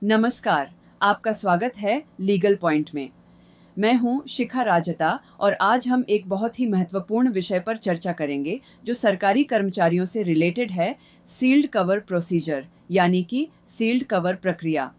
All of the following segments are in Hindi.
नमस्कार, आपका स्वागत है लीगल पॉइंट में। मैं हूं शिखा राजता और आज हम एक बहुत ही महत्वपूर्ण विषय पर चर्चा करेंगे जो सरकारी कर्मचारियों से रिलेटेड है, सील्ड कवर प्रोसीजर यानी कि सील्ड कवर प्रक्रिया।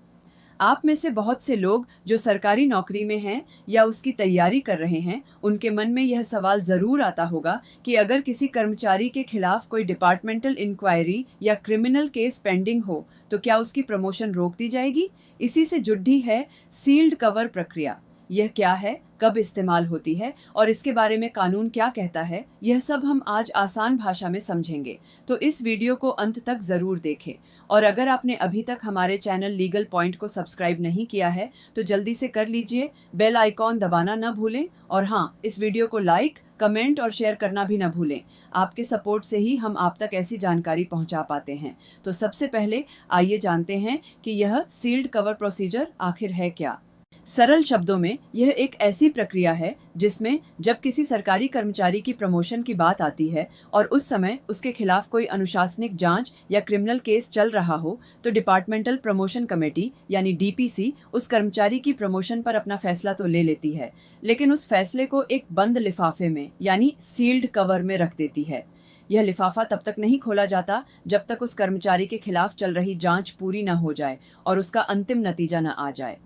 आप में से बहुत से लोग जो सरकारी नौकरी में हैं या उसकी तैयारी कर रहे हैं, उनके मन में यह सवाल ज़रूर आता होगा कि अगर किसी कर्मचारी के खिलाफ कोई डिपार्टमेंटल इंक्वायरी या क्रिमिनल केस पेंडिंग हो तो क्या उसकी प्रमोशन रोक दी जाएगी। इसी से जुड़ी है सील्ड कवर प्रक्रिया। यह क्या है, कब इस्तेमाल होती है और इसके बारे में कानून क्या कहता है, यह सब हम आज आसान भाषा में समझेंगे। तो इस वीडियो को अंत तक ज़रूर देखें और अगर आपने अभी तक हमारे चैनल लीगल पॉइंट को सब्सक्राइब नहीं किया है तो जल्दी से कर लीजिए, बेल आइकॉन दबाना न भूलें और हाँ, इस वीडियो को लाइक, कमेंट और शेयर करना भी न भूलें। आपके सपोर्ट से ही हम आप तक ऐसी जानकारी पहुंचा पाते हैं। तो सबसे पहले आइए जानते हैं कि यह सील्ड कवर प्रोसीजर आखिर है क्या। सरल शब्दों में यह एक ऐसी प्रक्रिया है जिसमें जब किसी सरकारी कर्मचारी की प्रमोशन की बात आती है और उस समय उसके खिलाफ कोई अनुशासनिक जांच या क्रिमिनल केस चल रहा हो तो डिपार्टमेंटल प्रमोशन कमेटी यानी डीपीसी उस कर्मचारी की प्रमोशन पर अपना फैसला तो ले लेती है, लेकिन उस फैसले को एक बंद लिफाफे में यानी सील्ड कवर में रख देती है। यह लिफाफा तब तक नहीं खोला जाता जब तक उस कर्मचारी के खिलाफ चल रही जांच पूरी न हो जाए और उसका अंतिम नतीजा न आ जाए।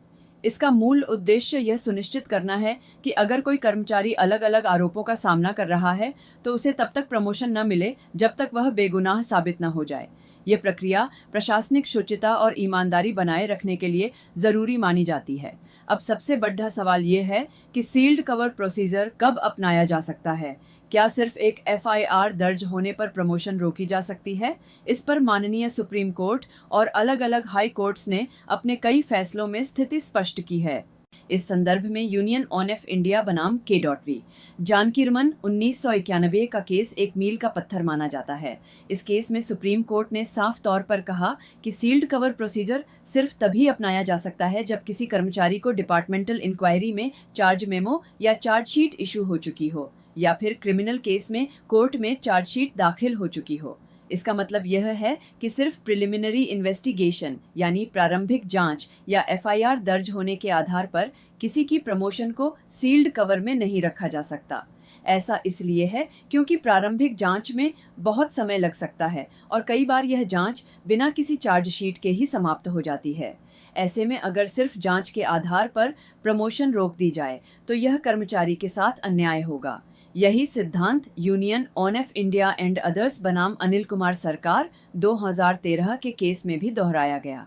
इसका मूल उद्देश्य यह सुनिश्चित करना है कि अगर कोई कर्मचारी अलग अलग आरोपों का सामना कर रहा है तो उसे तब तक प्रमोशन न मिले जब तक वह बेगुनाह साबित न हो जाए। यह प्रक्रिया प्रशासनिक शुचिता और ईमानदारी बनाए रखने के लिए जरूरी मानी जाती है। अब सबसे बड़ा सवाल ये है कि सील्ड कवर प्रोसीजर कब अपनाया जा सकता है। क्या सिर्फ एक एफआईआर दर्ज होने पर प्रमोशन रोकी जा सकती है? इस पर माननीय सुप्रीम कोर्ट और अलग अलग हाई कोर्ट्स ने अपने कई फैसलों में स्थिति स्पष्ट की है। इस संदर्भ में यूनियन ऑफ इंडिया बनाम K.V. जानकीरमन 1991 का केस एक मील का पत्थर माना जाता है। इस केस में सुप्रीम कोर्ट ने साफ तौर पर कहा कि सील्ड कवर प्रोसीजर सिर्फ तभी अपनाया जा सकता है जब किसी कर्मचारी को डिपार्टमेंटल इंक्वायरी में चार्ज मेमो या चार्जशीट इशू हो चुकी हो या फिर क्रिमिनल केस में कोर्ट में चार्जशीट दाखिल हो चुकी हो। इसका मतलब यह है कि सिर्फ प्रिलिमिनरी इन्वेस्टिगेशन यानी प्रारंभिक जांच या एफआईआर दर्ज होने के आधार पर किसी की प्रमोशन को सील्ड कवर में नहीं रखा जा सकता। ऐसा इसलिए है क्योंकि प्रारंभिक जांच में बहुत समय लग सकता है और कई बार यह जांच बिना किसी चार्जशीट के ही समाप्त हो जाती है। ऐसे में अगर सिर्फ जांच के आधार पर प्रमोशन रोक दी जाए तो यह कर्मचारी के साथ अन्याय होगा। यही सिद्धांत union of India and others बनाम अनिल कुमार सरकार 2013 के केस में भी दोहराया गया।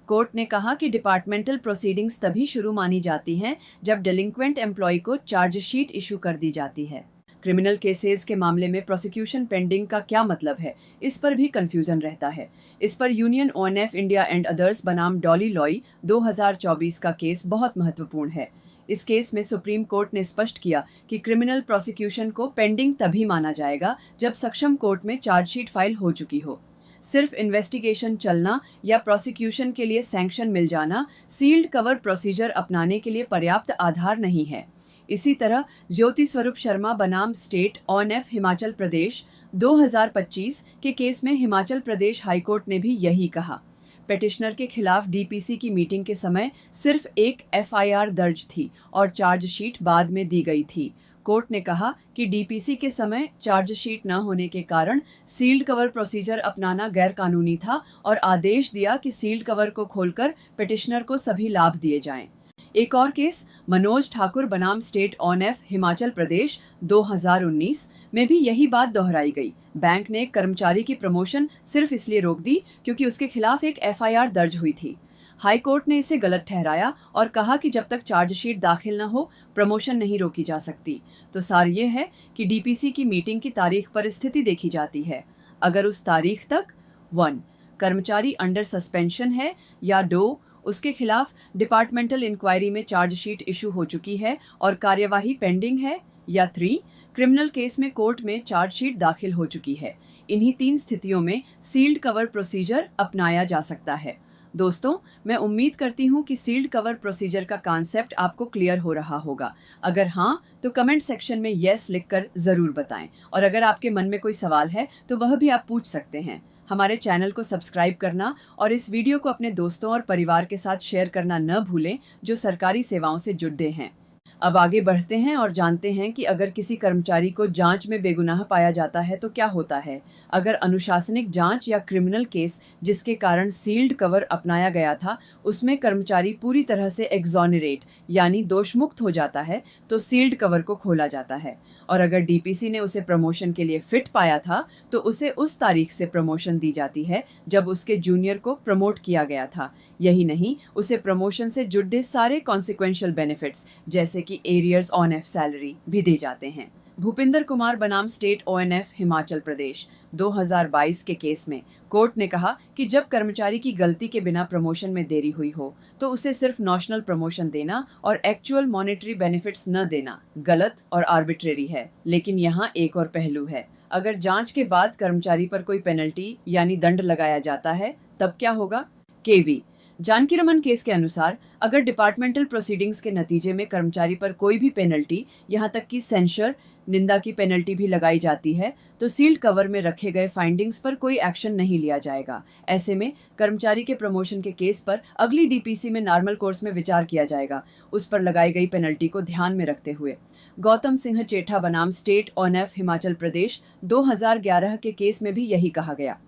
कोर्ट ने कहा कि डिपार्टमेंटल प्रोसीडिंग्स तभी शुरू मानी जाती हैं जब डेलिंक्वेंट एम्प्लॉय को चार्जशीट इशू कर दी जाती है। क्रिमिनल केसेस के मामले में प्रोसिक्यूशन पेंडिंग का क्या मतलब है, इस पर भी कंफ्यूजन रहता है। इस पर union of India and others बनाम डॉली लॉय 2024 का केस बहुत महत्वपूर्ण है। इस केस में सुप्रीम कोर्ट ने स्पष्ट किया कि क्रिमिनल प्रोसिक्यूशन को पेंडिंग तभी माना जाएगा जब सक्षम कोर्ट में चार्जशीट फाइल हो चुकी हो। सिर्फ इन्वेस्टिगेशन चलना या प्रोसिक्यूशन के लिए सैंक्शन मिल जाना सील्ड कवर प्रोसीजर अपनाने के लिए पर्याप्त आधार नहीं है। इसी तरह ज्योति स्वरूप शर्मा बनाम स्टेट ऑफ हिमाचल प्रदेश 2025 के केस में हिमाचल प्रदेश हाईकोर्ट ने भी यही कहा। पेटिशनर के खिलाफ डीपीसी की मीटिंग के समय सिर्फ एक एफआईआर दर्ज थी और चार्जशीट बाद में दी गई थी। कोर्ट ने कहा कि डीपीसी के समय चार्जशीट न होने के कारण सील्ड कवर प्रोसीजर अपनाना गैर कानूनी था और आदेश दिया कि सील्ड कवर को खोलकर पेटिशनर को सभी लाभ दिए जाएं। एक और केस मनोज ठाकुर बनाम स्टेट ऑफ हिमाचल प्रदेश 2019 में भी यही बात दोहराई गई। बैंक ने एक कर्मचारी की प्रमोशन सिर्फ इसलिए रोक दी क्योंकि उसके खिलाफ एक एफआईआर दर्ज हुई थी। हाई कोर्ट ने इसे गलत ठहराया और कहा कि जब तक चार्जशीट दाखिल न हो प्रमोशन नहीं रोकी जा सकती। तो सार ये है कि डीपीसी की मीटिंग की तारीख पर स्थिति देखी जाती है। अगर उस तारीख तक 1 कर्मचारी अंडर सस्पेंशन है या 2 उसके खिलाफ डिपार्टमेंटल इंक्वायरी में चार्जशीट इशू हो चुकी है और कार्यवाही पेंडिंग है, या 3 क्रिमिनल केस में कोर्ट में चार्जशीट दाखिल हो चुकी है। इन्हीं 3 स्थितियों में सील्ड कवर प्रोसीजर अपनाया जा सकता है। दोस्तों, मैं उम्मीद करती हूँ कि सील्ड कवर प्रोसीजर का कॉन्सेप्ट आपको क्लियर हो रहा होगा। अगर हाँ, तो कमेंट सेक्शन में यस लिखकर ज़रूर बताएं और अगर आपके मन में कोई सवाल है तो वह भी आप पूछ सकते हैं। हमारे चैनल को सब्सक्राइब करना और इस वीडियो को अपने दोस्तों और परिवार के साथ शेयर करना न भूलें जो सरकारी सेवाओं से जुड़े हैं। अब आगे बढ़ते हैं और जानते हैं कि अगर किसी कर्मचारी को जांच में बेगुनाह पाया जाता है तो क्या होता है। अगर अनुशासनिक जांच या क्रिमिनल केस जिसके कारण सील्ड कवर अपनाया गया था उसमें कर्मचारी पूरी तरह से एक्सोनरेट यानी दोषमुक्त हो जाता है तो सील्ड कवर को खोला जाता है। और अगर डीपीसी ने उसे प्रमोशन के लिए फिट पाया था तो उसे उस तारीख से प्रमोशन दी जाती है जब उसके जूनियर को प्रमोट किया गया था। यही नहीं, उसे प्रमोशन से जुड़े सारे कॉन्सिक्वेंशियल बेनिफिट्स जैसे कि एरियर्स ऑन एफ सैलरी भी दे जाते हैं। भूपिंदर कुमार बनाम स्टेट ओएनएफ हिमाचल प्रदेश 2022 के केस में कोर्ट ने कहा कि जब कर्मचारी की गलती के बिना प्रमोशन में देरी हुई हो तो उसे सिर्फ नॉशनल प्रमोशन देना और एक्चुअल मॉनेटरी बेनिफिट्स न देना गलत और आर्बिट्रेरी है। लेकिन यहाँ एक और पहलू है। अगर जांच के बाद कर्मचारी पर कोई पेनल्टी यानी दंड लगाया जाता है तब क्या होगा। केवी जानकी रमन केस के अनुसार अगर डिपार्टमेंटल प्रोसीडिंग्स के नतीजे में कर्मचारी पर कोई भी पेनल्टी यहाँ तक कि सेंशर निंदा की पेनल्टी भी लगाई जाती है तो सील्ड कवर में रखे गए फाइंडिंग्स पर कोई एक्शन नहीं लिया जाएगा। ऐसे में कर्मचारी के प्रमोशन के केस पर अगली डीपीसी में नॉर्मल कोर्स में विचार किया जाएगा, उस पर लगाई गई पेनल्टी को ध्यान में रखते हुए। गौतम सिंह चेठा बनाम स्टेट ओएनएफ हिमाचल प्रदेश 2011 के केस में भी यही कहा गया।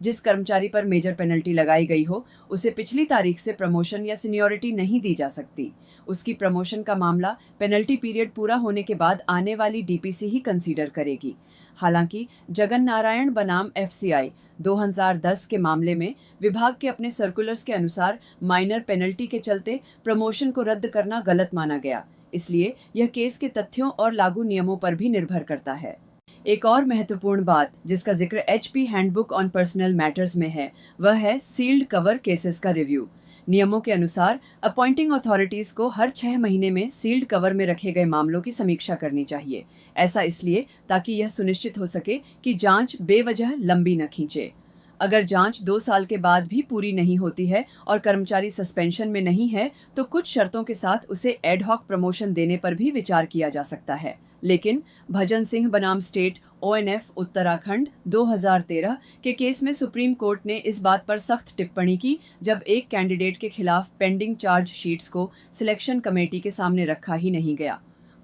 जिस कर्मचारी पर मेजर पेनल्टी लगाई गई हो उसे पिछली तारीख से प्रमोशन या सीनियरिटी नहीं दी जा सकती। उसकी प्रमोशन का मामला पेनल्टी पीरियड पूरा होने के बाद आने वाली डीपीसी ही कंसीडर करेगी। हालांकि जगन नारायण बनाम एफसीआई 2010 के मामले में विभाग के अपने सर्कुलर्स के अनुसार माइनर पेनल्टी के चलते प्रमोशन को रद्द करना गलत माना गया। इसलिए यह केस के तथ्यों और लागू नियमों पर भी निर्भर करता है। एक और महत्वपूर्ण बात जिसका जिक्र HP handbook on personal matters में है वह है सील्ड कवर केसेस का रिव्यू। नियमों के अनुसार अपॉइंटिंग अथॉरिटीज को हर 6 महीने में सील्ड कवर में रखे गए मामलों की समीक्षा करनी चाहिए। ऐसा इसलिए ताकि यह सुनिश्चित हो सके कि जांच बेवजह लंबी न खींचे। अगर जांच 2 साल के बाद भी पूरी नहीं होती है और कर्मचारी सस्पेंशन में नहीं है तो कुछ शर्तों के साथ उसे एडहॉक प्रमोशन देने पर भी विचार किया जा सकता है। लेकिन भजन सिंह बनाम स्टेट ओएनएफ उत्तराखंड 2013 के केस में सुप्रीम कोर्ट ने इस बात पर सख्त टिप्पणी की जब एक कैंडिडेट के खिलाफ पेंडिंग चार्ज शीट्स को सिलेक्शन कमेटी के सामने रखा ही नहीं गया।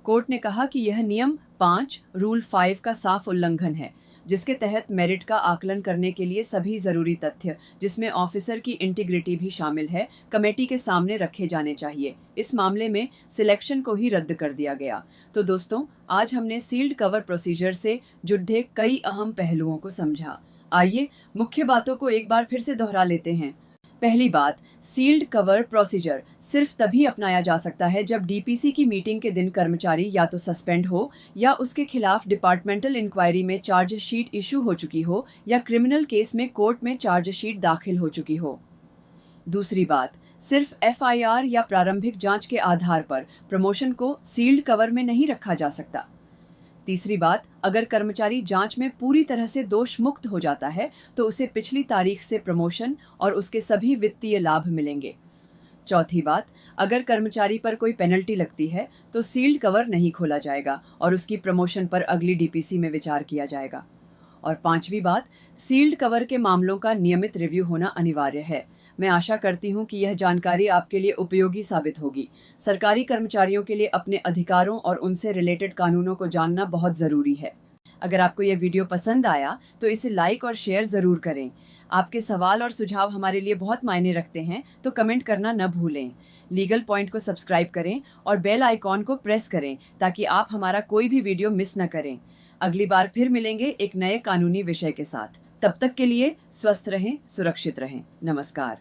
कोर्ट ने कहा कि यह नियम 5 रूल 5 का साफ उल्लंघन है जिसके तहत मेरिट का आकलन करने के लिए सभी जरूरी तथ्य जिसमें ऑफिसर की इंटीग्रिटी भी शामिल है कमेटी के सामने रखे जाने चाहिए। इस मामले में सिलेक्शन को ही रद्द कर दिया गया। तो दोस्तों, आज हमने सील्ड कवर प्रोसीजर से जुड़े कई अहम पहलुओं को समझा। आइए मुख्य बातों को एक बार फिर से दोहरा लेते हैं। पहली बात, सील्ड कवर प्रोसीजर सिर्फ तभी अपनाया जा सकता है जब डीपीसी की मीटिंग के दिन कर्मचारी या तो सस्पेंड हो या उसके खिलाफ डिपार्टमेंटल इंक्वायरी में चार्ज शीट इशू हो चुकी हो या क्रिमिनल केस में कोर्ट में चार्ज शीट दाखिल हो चुकी हो। दूसरी बात, सिर्फ एफआईआर या प्रारंभिक जांच के आधार पर प्रमोशन को सील्ड कवर में नहीं रखा जा सकता। तीसरी बात, अगर कर्मचारी जांच में पूरी तरह से दोष मुक्त हो जाता है तो उसे पिछली तारीख से प्रमोशन और उसके सभी वित्तीय लाभ मिलेंगे। चौथी बात, अगर कर्मचारी पर कोई पेनल्टी लगती है तो सील्ड कवर नहीं खोला जाएगा और उसकी प्रमोशन पर अगली डीपीसी में विचार किया जाएगा। और पांचवी बात, सील्ड कवर के मामलों का नियमित रिव्यू होना अनिवार्य है। मैं आशा करती हूं कि यह जानकारी आपके लिए उपयोगी साबित होगी। सरकारी कर्मचारियों के लिए अपने अधिकारों और उनसे रिलेटेड कानूनों को जानना बहुत जरूरी है। अगर आपको यह वीडियो पसंद आया तो इसे लाइक और शेयर जरूर करें। आपके सवाल और सुझाव हमारे लिए बहुत मायने रखते हैं, तो कमेंट करना न भूलें। लीगल पॉइंट को सब्सक्राइब करें और बेल आइकॉन को प्रेस करें ताकि आप हमारा कोई भी वीडियो मिस न करें। अगली बार फिर मिलेंगे एक नए कानूनी विषय के साथ। तब तक के लिए स्वस्थ रहें, सुरक्षित रहें। नमस्कार।